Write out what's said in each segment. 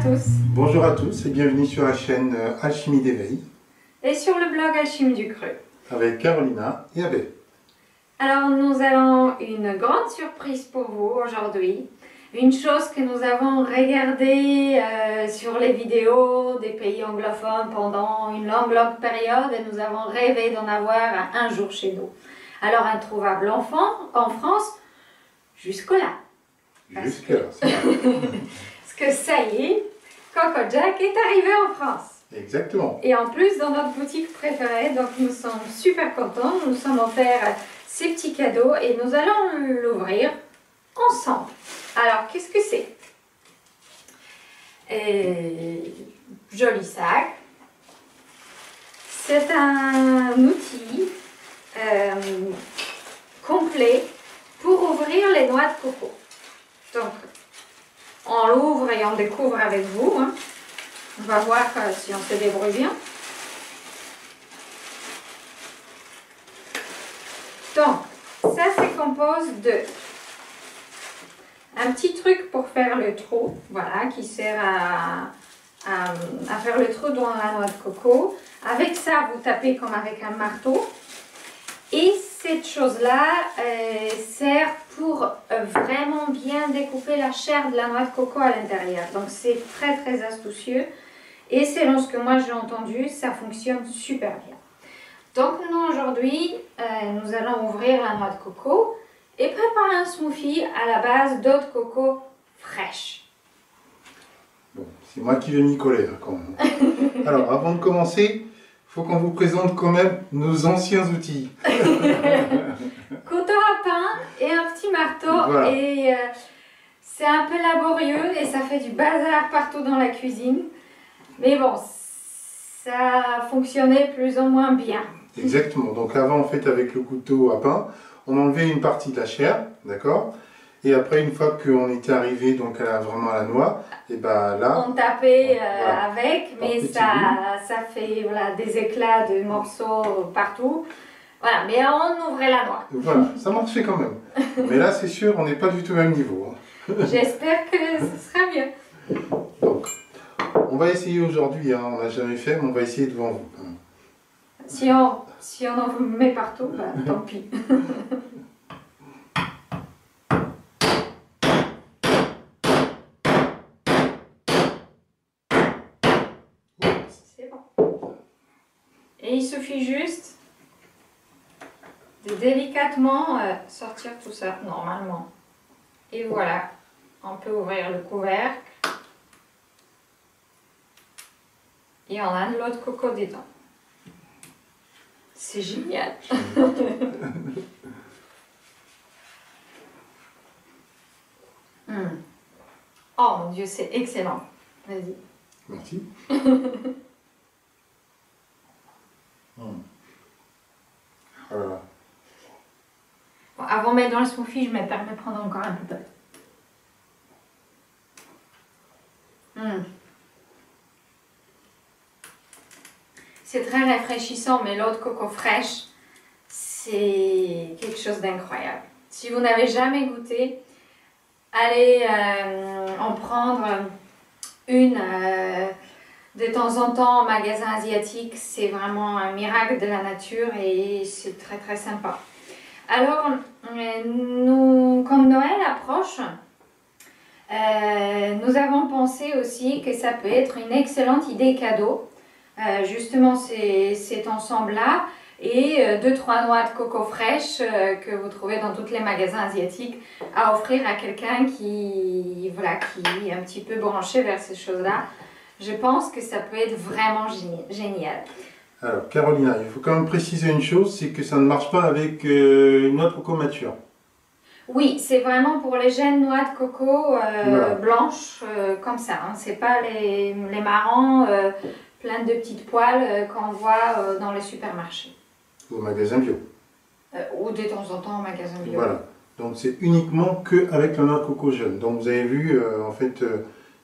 tous. Bonjour à tous et bienvenue sur la chaîne Alchimie d'éveil. Et sur le blog Alchimie du Cru. Avec Carolina et Abbé. Alors nous avons une grande surprise pour vous aujourd'hui. Une chose que nous avons regardée sur les vidéos des pays anglophones pendant une longue période et nous avons rêvé d'en avoir un jour chez nous. Alors introuvable en France, jusque-là. Jusque-là, c'est vrai. Parce que ça y est, Coco Jack est arrivé en France. Exactement. Et en plus dans notre boutique préférée, donc nous sommes super contents. Nous nous sommes offerts ces petits cadeaux et nous allons l'ouvrir ensemble. Alors qu'est-ce que c'est? Joli sac. C'est un outil complet pour ouvrir les noix de coco. Donc on l'ouvre et on découvre avec vous. Hein. On va voir si on se débrouille bien. Donc, ça se compose de un petit truc pour faire le trou, voilà, qui sert à faire le trou dans la noix de coco. Avec ça, vous tapez comme avec un marteau. Et cette chose-là sert pour vraiment bien découper la chair de la noix de coco à l'intérieur. Donc c'est très astucieux. Et selon ce que moi j'ai entendu, ça fonctionne super bien. Donc nous aujourd'hui, nous allons ouvrir la noix de coco et préparer un smoothie à la base d'eau de coco fraîche. Bon, c'est moi qui vais m'y coller là, quand même. Alors avant de commencer, il faut qu'on vous présente quand même nos anciens outils. Couteau à pain et un petit marteau. Voilà. Et c'est un peu laborieux et ça fait du bazar partout dans la cuisine. Mais bon, ça fonctionnait plus ou moins bien. Exactement. Donc avant, en fait, avec le couteau à pain, on enlevait une partie de la chair, d'accord? Et après, une fois qu'on était arrivé donc vraiment à la noix, et ben là... On tapait voilà, avec, mais ça fait voilà, des éclats de morceaux partout. Voilà, mais on ouvrait la noix. Voilà, ça marchait quand même. Mais là, c'est sûr, on n'est pas du tout au même niveau. J'espère que ce sera mieux. Donc, on va essayer aujourd'hui, hein, on n'a jamais fait, mais on va essayer devant vous. Si on en met partout, bah, tant pis. C'est bon. Et il suffit juste de délicatement sortir tout ça, normalement. Et voilà, on peut ouvrir le couvercle. Et on a de l'eau de coco dedans. C'est génial. Oh mon Dieu, c'est excellent. Vas-y. Merci. Voilà. Bon, avant de mettre dans le smoothie, je me permets de prendre encore un peu de... C'est très rafraîchissant, mais l'eau de coco fraîche, c'est quelque chose d'incroyable. Si vous n'avez jamais goûté, allez en prendre une de temps en temps en magasin asiatique. C'est vraiment un miracle de la nature et c'est très sympa. Alors, comme Noël approche, nous avons pensé aussi que ça peut être une excellente idée cadeau. Justement cet ensemble-là et 2-3 noix de coco fraîches que vous trouvez dans tous les magasins asiatiques à offrir à quelqu'un qui est un petit peu branché vers ces choses-là. Je pense que ça peut être vraiment génial. Alors Carolina, il faut quand même préciser une chose, c'est que ça ne marche pas avec une noix de coco mature. Oui, c'est vraiment pour les jeunes noix de coco voilà. Blanches comme ça. Hein. C'est pas les marrons plein de petites poils qu'on voit dans les supermarchés. Ou au magasin bio. Ou de temps en temps au magasin bio. Voilà. Donc c'est uniquement qu'avec la noix de coco jeune. Donc vous avez vu, en fait,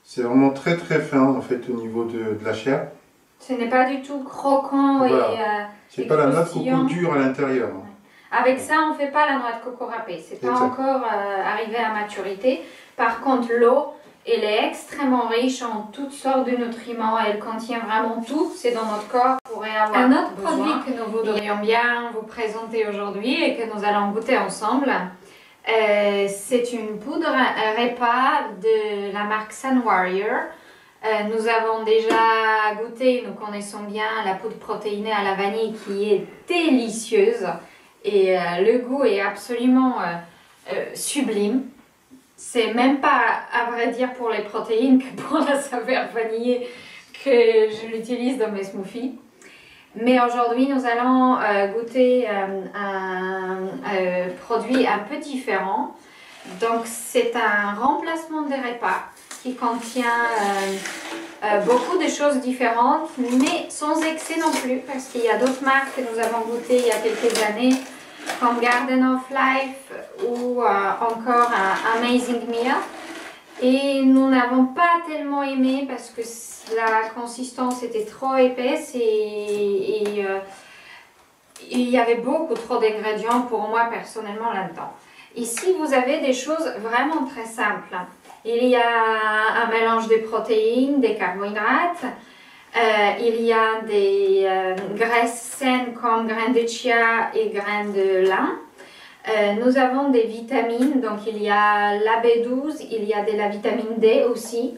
c'est vraiment très fin en fait au niveau de la chair. Ce n'est pas du tout croquant voilà. Et c'est pas la noix de coco dure à l'intérieur. Ouais. Avec ça, on ne fait pas la noix de coco râpée. C'est pas encore arrivé à maturité. Par contre, l'eau Elle est extrêmement riche en toutes sortes de nutriments. Elle contient vraiment tout. C'est dans notre corps. On pourrait avoir un autre produit que nous voudrions bien vous présenter aujourd'hui et que nous allons goûter ensemble. C'est une poudre repas de la marque Sun Warrior. Nous avons déjà goûté, nous connaissons bien la poudre protéinée à la vanille qui est délicieuse. Et le goût est absolument sublime. C'est même pas, à vrai dire, pour les protéines que pour la saveur vanillée que je l'utilise dans mes smoothies. Mais aujourd'hui, nous allons goûter un produit un peu différent. Donc, c'est un remplacement des repas qui contient beaucoup de choses différentes, mais sans excès non plus, parce qu'il y a d'autres marques que nous avons goûtées il y a quelques années, comme Garden of Life ou encore Amazing Meal. Et nous n'avons pas tellement aimé parce que la consistance était trop épaisse et il y avait beaucoup trop d'ingrédients pour moi personnellement là-dedans. Ici, vous avez des choses vraiment très simples. Il y a un mélange de protéines, des carbohydrates. Il y a des graisses saines comme graines de chia et graines de lin. Nous avons des vitamines, donc il y a la B12, il y a de la vitamine D aussi,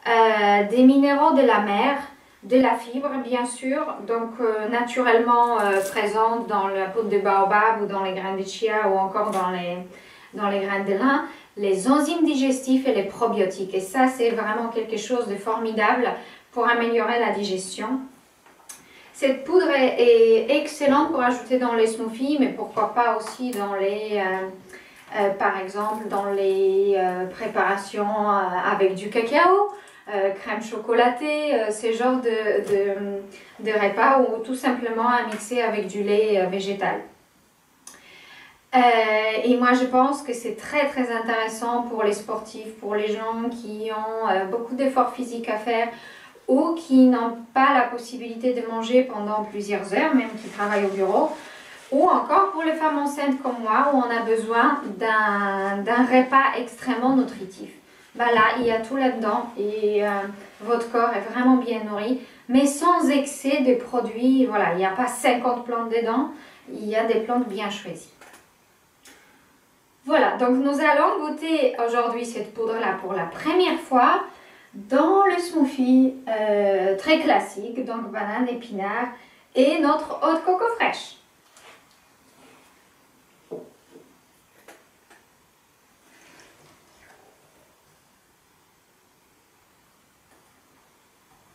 des minéraux de la mer, de la fibre bien sûr, donc naturellement présente dans la poudre de baobab ou dans les graines de chia ou encore dans les graines de lin, les enzymes digestifs et les probiotiques. Et ça, c'est vraiment quelque chose de formidable pour améliorer la digestion. Cette poudre est excellente pour ajouter dans les smoothies, mais pourquoi pas aussi dans les, par exemple, dans les préparations avec du cacao, crème chocolatée, ce genre de repas ou tout simplement à mixer avec du lait végétal. Et moi je pense que c'est très très intéressant pour les sportifs, pour les gens qui ont beaucoup d'efforts physiques à faire ou qui n'ont pas la possibilité de manger pendant plusieurs heures, même qui travaillent au bureau, ou encore pour les femmes enceintes comme moi où on a besoin d'un repas extrêmement nutritif. Ben là, il y a tout là-dedans et votre corps est vraiment bien nourri, mais sans excès de produits. Voilà, il n'y a pas 50 plantes dedans, il y a des plantes bien choisies. Voilà, donc nous allons goûter aujourd'hui cette poudre-là pour la première fois dans le smoothie très classique, donc banane, épinard et notre eau de coco fraîche.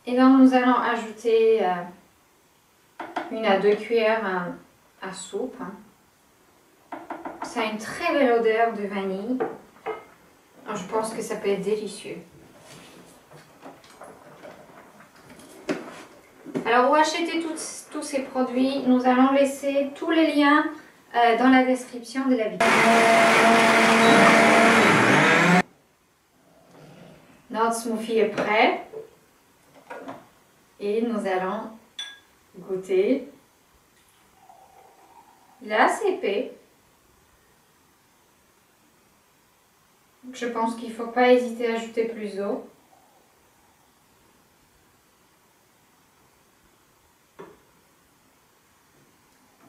Et donc nous allons ajouter 1 à 2 cuillères à soupe. Ça a une très belle odeur de vanille. Je pense que ça peut être délicieux. Alors, où acheter tous ces produits, nous allons laisser tous les liens dans la description de la vidéo. Notre smoothie est prêt. Et nous allons goûter. Il est assez épais. Je pense qu'il ne faut pas hésiter à ajouter plus d'eau.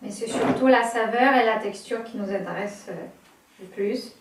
Mais c'est surtout la saveur et la texture qui nous intéressent le plus.